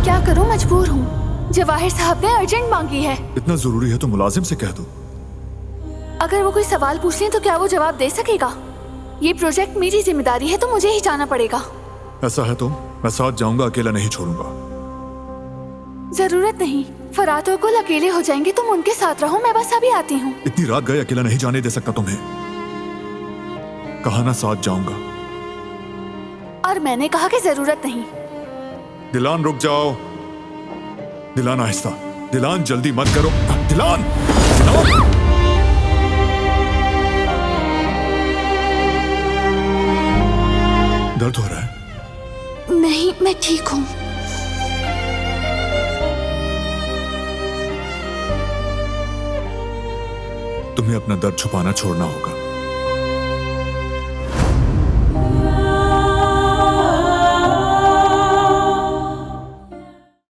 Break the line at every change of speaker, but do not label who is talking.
क्या करूं, मजबूर हूँ। जवाहिर साहब ने अर्जेंट मांगी है।
इतना जरूरी है तो मुलाजिम से कह दो।
अगर वो कोई सवाल पूछ लें तो क्या वो जवाब दे सकेगा? ये प्रोजेक्ट मेरी जिम्मेदारी है तो मुझे ही जाना पड़ेगा।
ऐसा है तो मैं साथ जाऊंगा, अकेला नहीं छोड़ूंगा।
जरूरत नहीं, फरात और कुल अकेले हो जाएंगे, तुम उनके साथ रहो, मैं बस अभी आती हूँ।
इतनी रात गए अकेला नहीं जाने दे सकता तुम्हें। कहा ना साथ जाऊंगा।
और मैंने कहा कि जरूरत नहीं।
दिलान रुक जाओ। दिलान आहिस्ता। दिलान जल्दी मत करो। दिलान, दिलान। दर्द हो रहा है?
नहीं, मैं ठीक हूँ।
तुम्हें अपना दर्द छुपाना छोड़ना होगा।